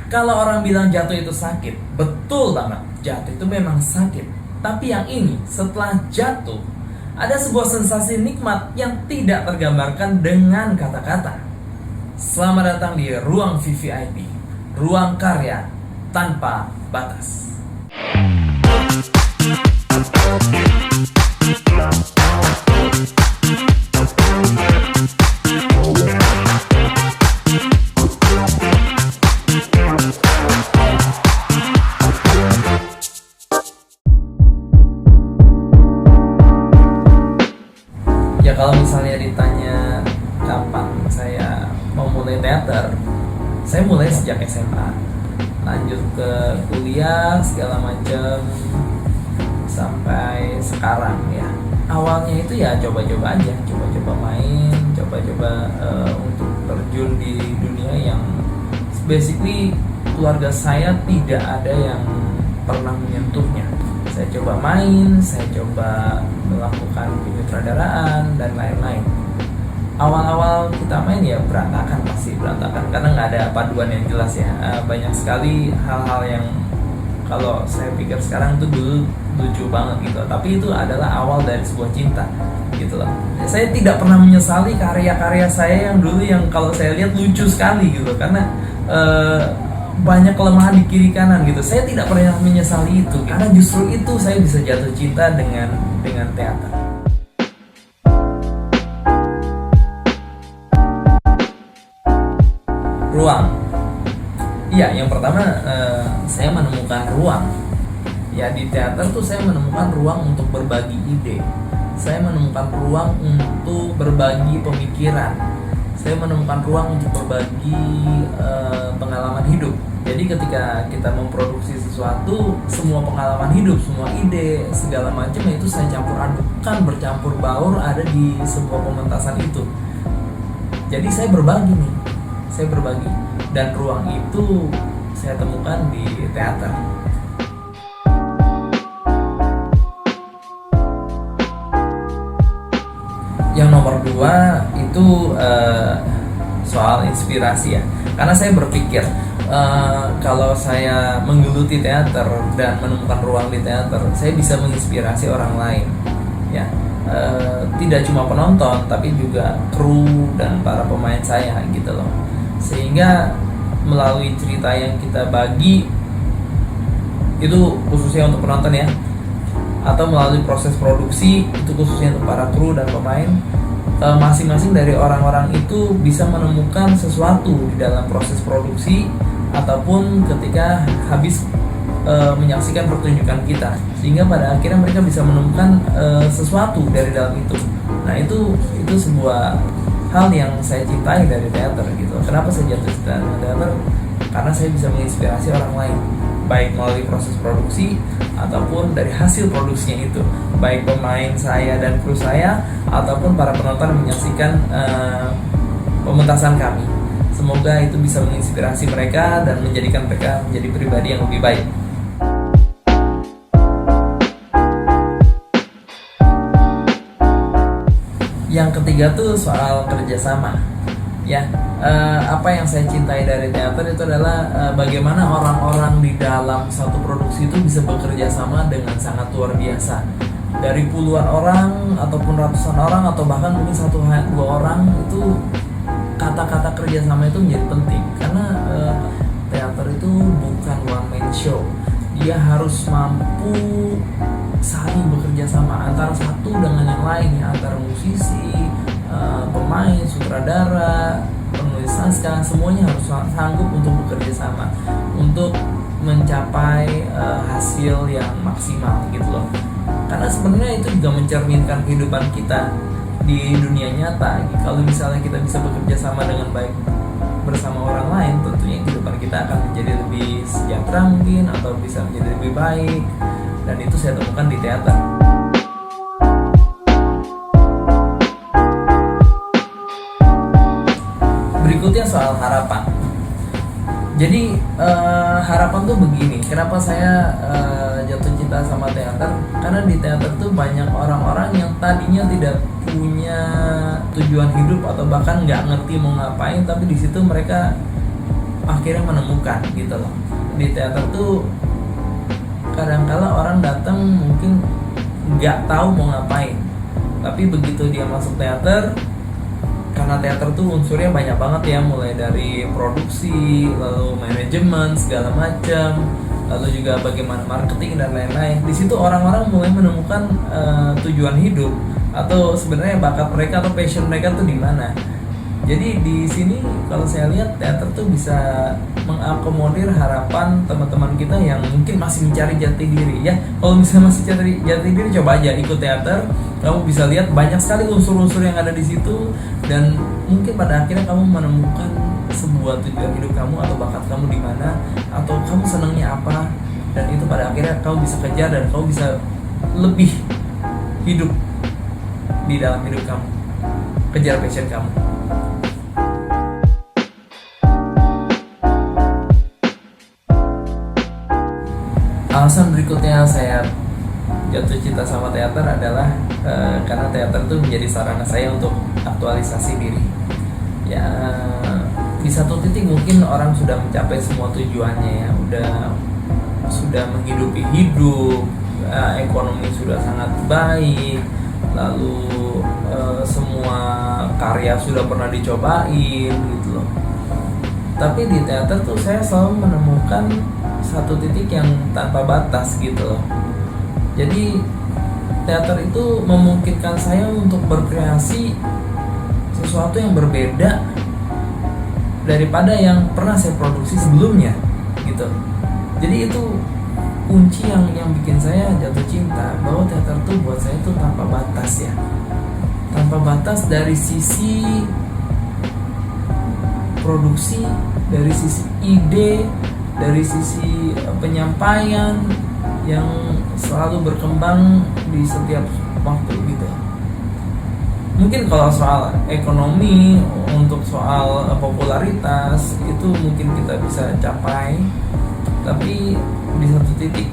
Kalau orang bilang jatuh itu sakit, betul banget, jatuh itu memang sakit. Tapi yang ini, setelah jatuh, ada sebuah sensasi nikmat yang tidak tergambarkan dengan kata-kata. Selamat datang di Ruang VVIP, ruang karya tanpa batas. Ya kalau misalnya ditanya kapan saya mau mulai teater, saya mulai sejak SMA, lanjut ke kuliah segala macam sampai sekarang ya. Awalnya itu ya coba-coba aja, coba-coba main, coba-coba untuk terjun di dunia yang basically keluarga saya tidak ada yang pernah menyentuhnya. Saya coba main, saya coba melakukan penyutradaraan dan lain-lain. Awal-awal kita main ya berantakan, pasti berantakan karena nggak ada paduan yang jelas ya. Banyak sekali hal-hal yang kalau saya pikir sekarang itu dulu lucu banget gitu, tapi itu adalah awal dari sebuah cinta gitu loh. Saya tidak pernah menyesali karya-karya saya yang dulu yang kalau saya lihat lucu sekali gitu, karena banyak kelemahan di kiri kanan gitu. Saya tidak pernah menyesali itu karena justru itu saya bisa jatuh cinta dengan teater. Ruang. Iya, yang pertama saya menemukan ruang. Ya di teater tuh saya menemukan ruang untuk berbagi ide. Saya menemukan ruang untuk berbagi pemikiran. Saya menemukan ruang untuk berbagi pengalaman hidup. Jadi ketika kita memproduksi sesuatu, semua pengalaman hidup, semua ide, segala macam itu saya campur adukan, bercampur baur ada di sebuah pementasan itu. Jadi saya berbagi nih, saya berbagi. Dan ruang itu saya temukan di teater. Yang nomor 2 itu soal inspirasi ya. Karena saya berpikir kalau saya menggeluti teater dan menemukan ruang di teater, saya bisa menginspirasi orang lain. Ya, tidak cuma penonton, tapi juga kru dan para pemain saya gitu loh. Sehingga melalui cerita yang kita bagi itu khususnya untuk penonton ya, atau melalui proses produksi itu khususnya untuk para kru dan pemain, masing-masing dari orang-orang itu bisa menemukan sesuatu di dalam proses produksi ataupun ketika habis menyaksikan pertunjukan kita, sehingga pada akhirnya mereka bisa menemukan sesuatu dari dalam itu. Nah itu sebuah hal yang saya cintai dari teater gitu. Kenapa saya jatuh cinta dengan teater? Karena saya bisa menginspirasi orang lain, baik melalui proses produksi ataupun dari hasil produksinya itu, baik pemain saya dan kru saya ataupun para penonton yang menyaksikan pementasan kami. Semoga itu bisa menginspirasi mereka dan menjadikan mereka menjadi pribadi yang lebih baik. Yang ketiga tuh soal kerjasama. Ya, apa yang saya cintai dari teater itu adalah bagaimana orang-orang di dalam satu produksi itu bisa bekerja sama dengan sangat luar biasa. Dari puluhan orang ataupun ratusan orang atau bahkan mungkin 1-2 orang, itu kata-kata kerjasama itu menjadi penting karena teater itu bukan one man show. Dia harus mampu saling bekerja sama antara satu dengan yang lain ya, antara musisi, pemain, sutradara, penulis naskah, semuanya harus sanggup untuk bekerja sama untuk mencapai hasil yang maksimal gitu loh. Karena sebenarnya itu juga mencerminkan kehidupan kita di dunia nyata. Kalau misalnya kita bisa bekerja sama dengan baik bersama orang lain, tentunya kehidupan kita akan menjadi lebih sejahtera mungkin, atau bisa menjadi lebih baik. Dan itu saya temukan di teater. Berikutnya soal harapan. Jadi harapan tuh begini, kenapa saya jatuh cinta sama teater? Karena di teater tuh banyak orang-orang yang tadinya tidak punya tujuan hidup atau bahkan nggak ngerti mau ngapain, tapi di situ mereka akhirnya menemukan gitu loh. Di teater tuh kadang-kala orang datang mungkin nggak tahu mau ngapain, tapi begitu dia masuk teater, karena teater tuh unsurnya banyak banget ya, mulai dari produksi, lalu manajemen segala macam, lalu juga bagaimana marketing dan lain-lain. Di situ orang-orang mulai menemukan tujuan hidup atau sebenarnya bakat mereka atau passion mereka tuh di mana. Jadi di sini kalau saya lihat teater tuh bisa mengakomodir harapan teman-teman kita yang mungkin masih mencari jati diri ya. Kalau misalnya masih cari jati diri, coba aja ikut teater. Kamu bisa lihat banyak sekali unsur-unsur yang ada di situ, dan mungkin pada akhirnya kamu menemukan sebuah tujuan hidup kamu atau bakat kamu di mana, atau kamu senangnya apa, dan itu pada akhirnya kamu bisa kejar dan kamu bisa lebih hidup di dalam hidup kamu, kejar passion kamu. Alasan berikutnya saya jatuh cinta sama teater adalah karena teater itu menjadi sarana saya untuk aktualisasi diri. Ya, di satu titik mungkin orang sudah mencapai semua tujuannya ya, sudah menghidupi hidup, ekonomi sudah sangat baik, lalu semua karya sudah pernah dicobain gitu loh. Tapi di teater tuh saya selalu menemukan satu titik yang tanpa batas gitu loh. Jadi teater itu memungkinkan saya untuk berkreasi sesuatu yang berbeda daripada yang pernah saya produksi sebelumnya gitu. Jadi itu kunci yang bikin saya jatuh cinta, bahwa teater tuh buat saya itu tanpa batas ya. Tanpa batas dari sisi produksi, dari sisi ide, dari sisi penyampaian yang selalu berkembang di setiap waktu gitu. Mungkin kalau soal ekonomi, untuk soal popularitas itu mungkin kita bisa capai, tapi di satu titik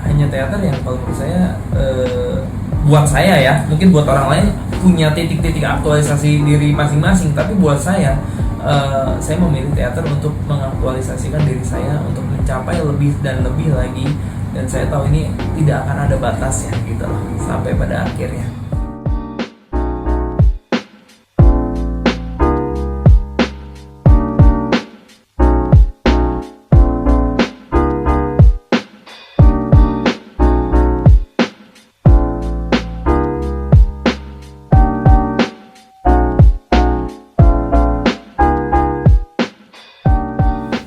hanya teater yang kalau menurut saya buat saya ya, mungkin buat orang lain punya titik-titik aktualisasi diri masing-masing, tapi buat saya memilih teater untuk mengaktualisasikan diri saya untuk mencapai lebih dan lebih lagi, dan saya tahu ini tidak akan ada batasnya gitu loh sampai pada akhirnya.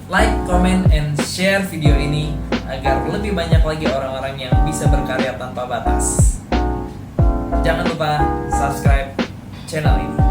Like, comment, and share video ini agar lebih banyak lagi orang-orang yang bisa berkarya tanpa batas. Jangan lupa subscribe channel ini.